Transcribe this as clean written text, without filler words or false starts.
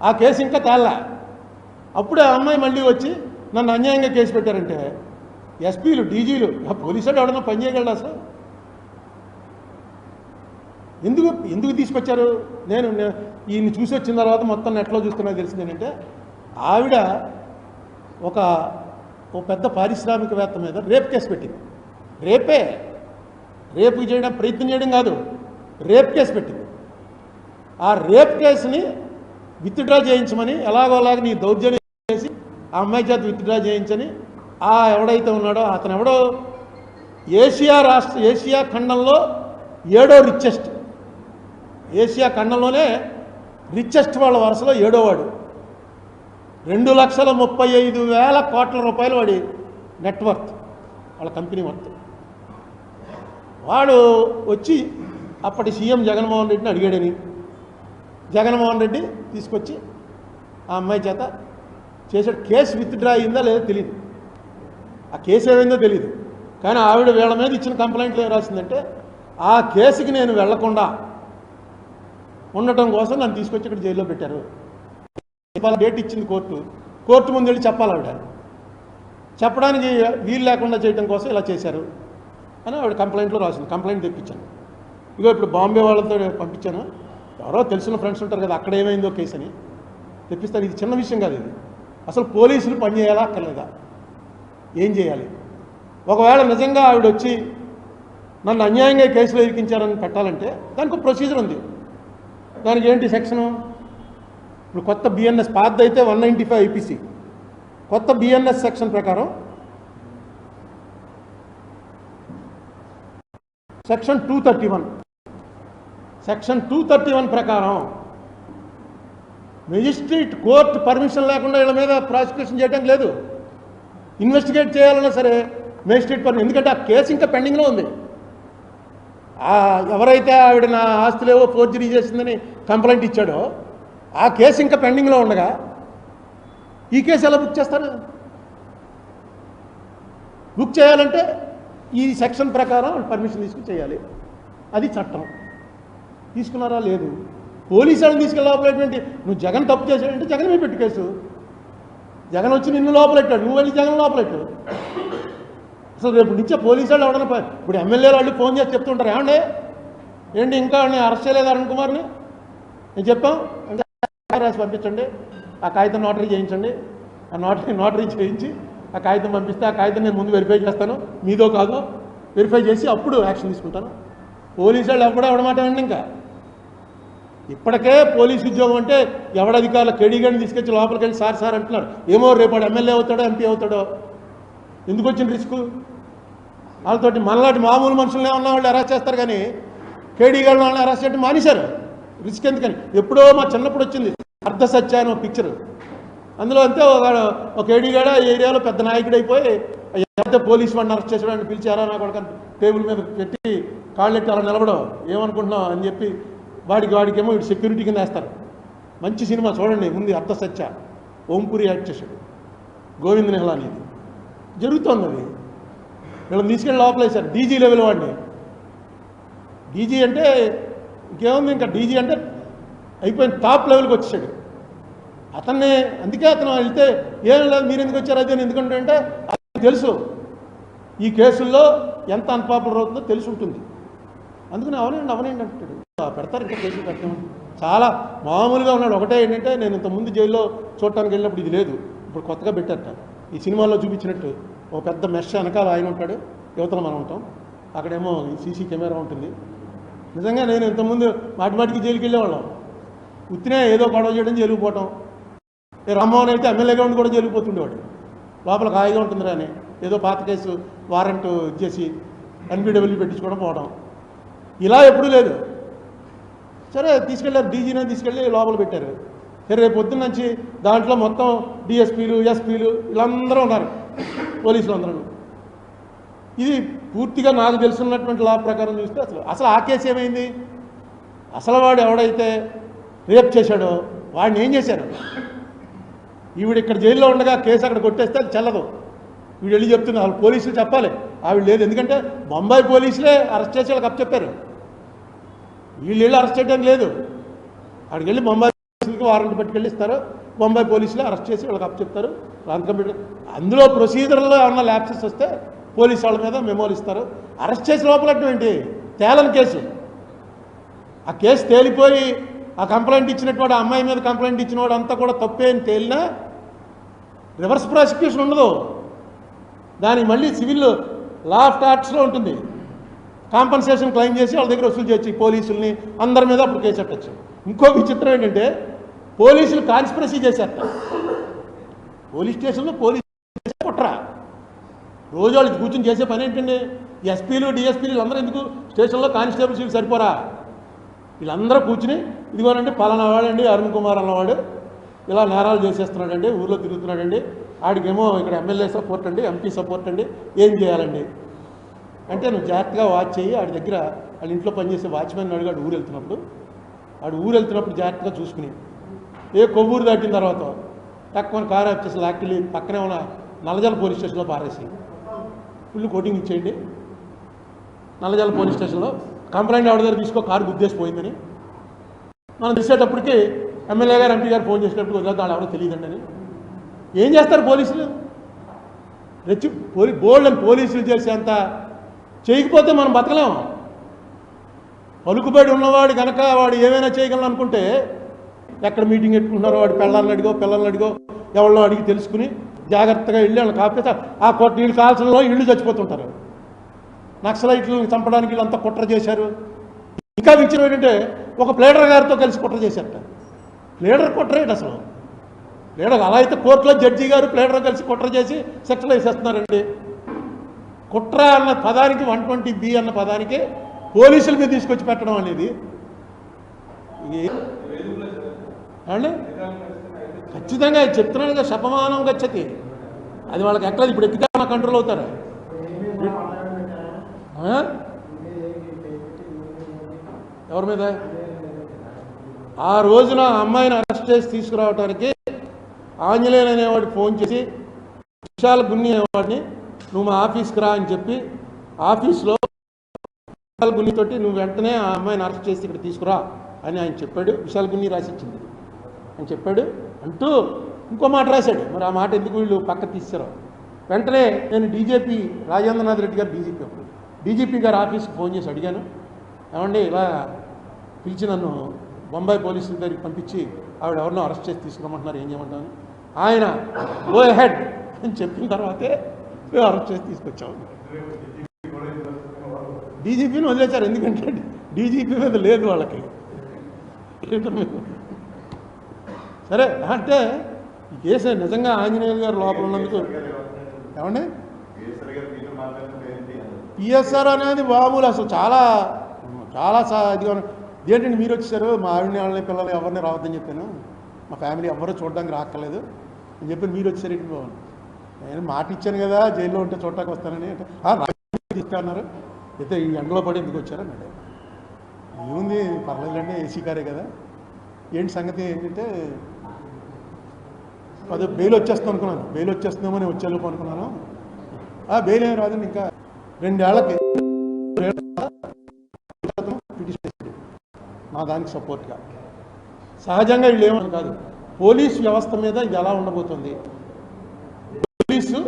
ఆ కేసు ఇంకా తేలా. అప్పుడే ఆ అమ్మాయి మళ్ళీ వచ్చి నన్ను అన్యాయంగా కేసు పెట్టారంటే ఎస్పీలు, డీజీలు, పోలీసులు ఎవడన్నా పని చేయగలరా అసలు? ఎందుకు తీసుకొచ్చారు? నేను ఈయన్ని చూసి వచ్చిన తర్వాత మొత్తం నెట్లో చూస్తున్నా తెలిసింది ఏంటంటే, ఆవిడ ఓ పెద్ద పారిశ్రామికవేత్త మీద రేప్ కేసు పెట్టింది. రేపు చేయడం ప్రయత్నం చేయడం కాదు, రేప్ కేసు పెట్టింది. ఆ రేప్ కేసుని విత్డ్రా చేయించమని ఎలాగోలాగా నీ దౌర్జన్యం చేసి ఆ అమ్మాయి చేత విత్డ్రా చేయించని ఎవడైతే ఉన్నాడో అతను ఎవడో ఏషియా ఖండంలో 7వ రిచెస్ట్, ఏషియా ఖండంలోనే రిచెస్ట్ వాళ్ళ వరుసలో 7వ వాడు. 2,35,000 కోట్ల రూపాయలు వాడి నెట్వర్త్, వాళ్ళ కంపెనీ వర్త్. వాడు వచ్చి అప్పటి సీఎం జగన్మోహన్ రెడ్డిని అడిగాడని, జగన్మోహన్ రెడ్డి తీసుకొచ్చి ఆ అమ్మాయి చేత చేసాడు. కేసు విత్డ్రా అయిందా లేదో తెలియదు, ఆ కేసు ఏమైందో తెలియదు. కానీ ఆవిడ వీళ్ళ మీద ఇచ్చిన కంప్లైంట్లు ఏం రాసిందంటే, ఆ కేసుకి నేను వెళ్లకుండా ఉండటం కోసం నన్ను తీసుకొచ్చి ఇక్కడ జైల్లో పెట్టారు. డేట్ ఇచ్చింది కోర్టు ముందు వెళ్ళి చెప్పాలి. ఆవిడ చెప్పడానికి వీలు లేకుండా చేయడం కోసం ఇలా చేశారు అని ఆవిడ కంప్లైంట్లో రాసింది. కంప్లైంట్ తెప్పించాను. ఇగో ఇప్పుడు బాంబే వాళ్ళతో పంపించాను, ఎవరో తెలిసిన ఫ్రెండ్స్ ఉంటారు కదా, అక్కడ ఏమైందో కేసు అని తెప్పిస్తాను. ఇది చిన్న విషయం కాదు. ఇది అసలు పోలీసులు పని చేయాలా అక్కర్లేదా? ఏం చేయాలి? ఒకవేళ నిజంగా ఆవిడ వచ్చి నన్ను అన్యాయంగా కేసులో ఇరికించారని పెట్టాలంటే దానికి ప్రొసీజర్ ఉంది. దానికి ఏంటి సెక్షను? ఇప్పుడు కొత్త బిఎన్ఎస్ పాత అయితే 195 ఐపీసీ, కొత్త బిఎన్ఎస్ సెక్షన్ ప్రకారం సెక్షన్ 231 ప్రకారం మెజిస్ట్రేట్ కోర్టు పర్మిషన్ లేకుండా వీళ్ళ మీద ప్రాసిక్యూషన్ చేయడం లేదు. ఇన్వెస్టిగేట్ చేయాలన్నా సరే మెజిస్ట్రేట్ పర్మిషన్, ఎందుకంటే ఆ కేసు ఇంకా పెండింగ్లో ఉంది. ఎవరైతే ఆవిడ నా ఆస్తులేవో ఫోర్జరీ చేసిందని కంప్లైంట్ ఇచ్చాడో ఆ కేసు ఇంకా పెండింగ్లో ఉండగా ఈ కేసు ఎలా బుక్ చేస్తారు? బుక్ చేయాలంటే ఈ సెక్షన్ ప్రకారం పర్మిషన్ తీసుకుని చేయాలి. అది చట్టం. తీసుకున్నారా? లేదు. పోలీసు వాళ్ళని తీసుకెళ్ళి లోపలేటువంటి నువ్వు జగన్ తప్పు చేశాడంటే జగన్ మీద పెట్టు కేసు. జగన్ వచ్చి నిన్ను లోపలెట్టాడు, నువ్వు వెళ్ళి జగన్ లోపలెట్టు. అసలు రేపు నుంచే పోలీసు వాళ్ళు ఎవడన్నా ఇప్పుడు ఎమ్మెల్యేలు వాళ్ళు ఫోన్ చేసి చెప్తుంటారు, ఏమండి ఏంటి ఇంకా అరెస్ట్ చేయలేదు అరుణ్ కుమార్ని? నేను చెప్పాం అంటే రాసి పంపించండి, ఆ కాగితం నోటరీ చేయించండి, ఆ నోటరీ చేయించి ఆ కాగితం పంపిస్తే ఆ కాగితం నేను ముందు వెరిఫై చేస్తాను, మీదో కాదో వెరిఫై చేసి అప్పుడు యాక్షన్ తీసుకుంటాను. పోలీసు వాళ్ళు ఎవడమాట అండి. ఇంకా ఇప్పటికే పోలీసు ఉద్యోగం అంటే ఎవడధికారులు కేడీగాడిని తీసుకొచ్చి లోపలికి వెళ్ళి సార్ అంటున్నారు. ఏమో రేపు ఎమ్మెల్యే అవుతాడో ఎంపీ అవుతాడో, ఎందుకు వచ్చిన రిస్క్? వాళ్ళతోటి మనలాంటి మామూలు మనుషులనే ఉన్న వాళ్ళు అరెస్ట్ చేస్తారు, కానీ కేడీగాళ్ళు వాళ్ళని అరెస్ట్ చేయడం మానేశారు. రిస్క్ ఎందుకని? ఎప్పుడో మా చిన్నప్పుడు వచ్చింది అర్ధ సత్య అని ఒక పిక్చర్. అందులో అంతే ఒక కేడీగాడ ఏరియాలో పెద్ద నాయకుడు అయిపోయి ఎవరైతే పోలీసు వాడిని అరెస్ట్ చేసాడని పిలిచారా నా కొడుకు టేబుల్ మీద పెట్టి కాళ్ళెట్టి అలా నిలబడవు ఏమనుకుంటున్నావు అని చెప్పి వాడికేమో వీడు సెక్యూరిటీ కింద వేస్తారు. మంచి సినిమా చూడండి, ముందు అర్ధ సత్య, ఓంపురి యాక్ట్ చేశాడు, గోవింద్ నిహలాని. ఇది జరుగుతోంది. అది వీళ్ళని తీసుకెళ్ళి లోపలేశారు. డీజీ లెవెల్ వాడిని. డీజీ అంటే ఇంకేముంది, ఇంకా డీజీ అంటే అయిపోయిన టాప్ లెవెల్కి వచ్చేసాడు అతన్ని. అందుకే అతను వెళ్తే ఏం లేదు మీరు ఎందుకు వచ్చారు అదే ఎందుకంటే అంటే అతనికి తెలుసు ఈ కేసుల్లో ఎంత అన్పాపులర్ అవుతుందో తెలిసి ఉంటుంది. అందుకని అవనండి అంటాడు. పెడతారు ఇంకా కేసులు పెట్టడం చాలా మామూలుగా ఉన్నాడు. ఒకటే ఏంటంటే నేను ఇంతకుముందు జైల్లో చూడటానికి వెళ్ళినప్పుడు ఇది లేదు, ఇప్పుడు కొత్తగా పెట్టారట. ఈ సినిమాల్లో చూపించినట్టు ఒక పెద్ద మెష్ వెనకాల ఆయన ఉంటాడు, యువతలు మనం ఉంటాం, అక్కడేమో సీసీ కెమెరా ఉంటుంది. నిజంగా నేను ఇంతకుముందు మాటికి జైలుకి వెళ్ళేవాళ్ళం. ఉత్తినే ఏదో గొడవ చేయడం జైలుకి పోవటం. రామ్మోహన్ అయితే ఎమ్మెల్యేగా ఉండి కూడా జైలుకి పోతుండేవాడు. లోపల హాయిగా ఉంటుందిరా అని ఏదో పాత కేసు వారెంట్ ఇచ్చేసి ఎన్బిడబ్ల్యూ పెట్టించుకోవడం పోవడం, ఇలా ఎప్పుడూ లేదు. సరే తీసుకెళ్ళారు, డీజీనే తీసుకెళ్ళి లోపల పెట్టారు. రేపు పొద్దున్న నుంచి దాంట్లో మొత్తం డిఎస్పీలు, ఎస్పీలు వీళ్ళందరూ ఉన్నారు, పోలీసులు అందరూ. ఇది పూర్తిగా నాకు తెలుసున్నటువంటి లా ప్రకారం చూస్తే అసలు ఆ కేసు ఏమైంది? అసలు వాడు ఎవడైతే రేప్ చేశాడో వాడిని ఏం చేశారు? ఈవిడ ఇక్కడ జైల్లో ఉండగా కేసు అక్కడ కొట్టేస్తే అది చెల్లదు. వీడు వెళ్ళి చెప్తున్నారు, వాళ్ళు పోలీసులు చెప్పాలి, ఆవిడ లేదు. ఎందుకంటే బొంబాయి పోలీసులే అరెస్ట్ చేసి వాళ్ళకి అప్పచెప్పారు, వీళ్ళు వెళ్ళి అరెస్ట్ చేయడం లేదు. అక్కడికి వెళ్ళి బొంబాయి పోలీసులకి వారెంట్ పట్టుకెళ్ళి ఇస్తారు, బొంబాయి పోలీసులు అరెస్ట్ చేసి వాళ్ళకి అప్పచెప్తారు. కంప్యూటర్ అందులో ప్రొసీజర్లో ఏమన్నా ల్యాప్సెస్ వస్తే పోలీసు వాళ్ళ మీద మెమోలు ఇస్తారు. అరెస్ట్ చేసి లోపలట్టం ఏంటి? తేలని కేసు. ఆ కేసు తేలిపోయి ఆ కంప్లైంట్ ఇచ్చినటువంటి ఆ అమ్మాయి మీద కంప్లైంట్ ఇచ్చిన వాడు అంతా కూడా తప్పే అని తేలినా రివర్స్ ప్రాసిక్యూషన్ ఉండదు. దానికి మళ్ళీ సివిల్ లా ఆఫ్ టార్ట్స్లో ఉంటుంది. కాంపన్సేషన్ క్లెయిమ్ చేసి వాళ్ళ దగ్గర వసూలు చేయొచ్చు. పోలీసుల్ని అందరి మీద అప్పుడు కేసు పెట్టచ్చు. ఇంకో విచిత్రం ఏంటంటే పోలీసులు కాన్స్పిరసీ చేశారట. పోలీస్ స్టేషన్లో పోలీసు కుట్రా రోజు వాళ్ళు కూర్చొని చేసే పని ఏంటండి? ఎస్పీలు డిఎస్పీలు వీళ్ళందరూ ఎందుకు స్టేషన్లో కానిస్టేబుల్స్ వీళ్ళు సరిపోరా? వీళ్ళందరూ కూర్చుని ఇదిగోనండి పలానా వాడండి అరుణ్ కుమార్ అన్నవాడు ఇలా నేరాలు చేసేస్తున్నాడండి, ఊళ్ళో తిరుగుతున్నాడండి, ఆడికేమో ఇక్కడ ఎమ్మెల్యే సపోర్ట్ అండి, ఎంపీ సపోర్ట్ అండి, ఏం చేయాలండి అంటే నువ్వు జాగ్రత్తగా వాచ్ చేయి. ఆడి దగ్గర వాళ్ళ ఇంట్లో పనిచేసే వాచ్మెన్ అడిగాడు ఊరు వెళ్తున్నప్పుడు జాగ్రత్తగా చూసుకుని ఏ కొవ్వూరు దాటిన తర్వాత తక్కువ కారు వచ్చేసి లాక్కెళ్ళి పక్కనే ఉన్న నల్లజల పోలీస్ స్టేషన్లో పారేసి ఫుల్ కోటింగ్ ఇచ్చేయండి. నల్లజల పోలీస్ స్టేషన్లో కంప్లైంట్ ఎవరి దగ్గర తీసుకో కారు గుద్దేసిపోయిందని మనం తీసేటప్పటికి ఎమ్మెల్యే గారు ఎంపీ గారు ఫోన్ చేసేటప్పుడు వదిలేదు వాళ్ళు ఎవరో తెలియదండి అని. ఏం చేస్తారు పోలీసులు? బోల్డ్ అని పోలీసులు చేసేంత చేయకపోతే మనం బతకలేం. పలుకుబడి ఉన్నవాడు కనుక వాడు ఏమైనా చేయగలను అనుకుంటే ఎక్కడ మీటింగ్ పెట్టుకుంటున్నారో వాడు పిల్లల్ని అడిగో ఎవరినో అడిగి తెలుసుకుని జాగ్రత్తగా వెళ్ళి వాళ్ళని కాకపోతే ఆ వీళ్ళు కాల్చడంలో ఇళ్ళు చచ్చిపోతుంటారు. నక్సలైట్లను చంపడానికి వీళ్ళంతా కుట్ర చేశారు. ఇంకా విచిత్రం ఏంటంటే ఒక ప్లేడర్ గారితో కలిసి కుట్ర చేశారట. ప్లేడర్ కుట్ర ఏంటి అసలు? ప్లేడర్ అలా అయితే కోర్టులో జడ్జి గారు ప్లేడర్ కలిసి కుట్ర చేసి శిక్షలు వేసేస్తున్నారండి. కుట్ర అన్న పదానికి 120B అన్న పదానికి పోలీసుల మీద తీసుకొచ్చి పెట్టడం అనేది అండి ఖచ్చితంగా చెప్తున్నాను కదా, శపమానం గచ్చతి. అది వాళ్ళకి ఎక్కడ ఇప్పుడు ఎక్కితే మన కంట్రోల్ అవుతారు. ఎవరి మీద? ఆ రోజున అమ్మాయిని అరెస్ట్ చేసి తీసుకురావడానికి ఆంజనేయులు అనేవాడికి ఫోన్ చేసి విశాల్ గున్ని అనేవాడిని నువ్వు మా ఆఫీస్కి రా అని చెప్పి ఆఫీస్లో విశాల్ గున్నితోటి నువ్వు వెంటనే ఆ అమ్మాయిని అరెస్ట్ చేసి ఇక్కడ తీసుకురా అని ఆయన చెప్పాడు. విశాల్ గున్ని రాసిచ్చింది అని చెప్పాడు అంటూ ఇంకో మాట రాశాడు. మరి ఆ మాట ఎందుకు వీళ్ళు పక్క తీశారో వెంటనే నేను డీజీపీ రాజేంద్రనాథ్ రెడ్డి గారు డీజీపీ గారు ఆఫీస్కి ఫోన్ చేసి అడిగాను, ఏమండి ఇలా పిలిచి నన్ను బొంబాయి పోలీసుల దగ్గరికి పంపించి ఆవిడ ఎవరినో అరెస్ట్ చేసి తీసుకురమ్మంటున్నారు, ఏం చేయమంటాను? ఆయన గో హెడ్ అని చెప్పిన తర్వాతే మేము అరెస్ట్ చేసి తీసుకొచ్చాము. డీజీపీని వదిలేశారు, ఎందుకంటే డీజీపీ మీద లేదు వాళ్ళకి. సరే అంటే ఈ కేసు నిజంగా ఆంజనేయులు గారు లోపల ఉన్నందుకు ఏమండి పిఎస్ఆర్ అనేది బాబులు అసలు చాలా ఇదిగా ఏంటండి మీరు వచ్చేసారు, మా ఆవిడని వాళ్ళని పిల్లలు ఎవరిని రావద్దని చెప్పాను, మా ఫ్యామిలీ ఎవరో చూడడానికి రాక్కర్లేదు అని చెప్పి మీరు వచ్చారు ఇంటికి పోవాలి. నేను మాట ఇచ్చాను కదా జైల్లో ఉంటే చూడటానికి వస్తానని అంటే తీసుకున్నారు. అయితే ఈ ఎండలో పడి ఎందుకు వచ్చారన్నాడు. ఏముంది పర్లేదులేండి ఏసీ కారే కదా. ఏంటి సంగతి ఏంటంటే అదే బెయిల్ వచ్చేస్తాం అనుకున్నాను, బెయిల్ వచ్చేస్తుందేమో నేను వచ్చేలోపు అనుకున్నాను. బెయిల్ ఏం రాదండి, ఇంకా 2 ఏళ్లకి పిటిషన్ మా దానికి సపోర్ట్గా. సహజంగా వీళ్ళు ఏమని కాదు, పోలీసు వ్యవస్థ మీద ఇది ఎలా ఉండబోతుంది, పోలీసు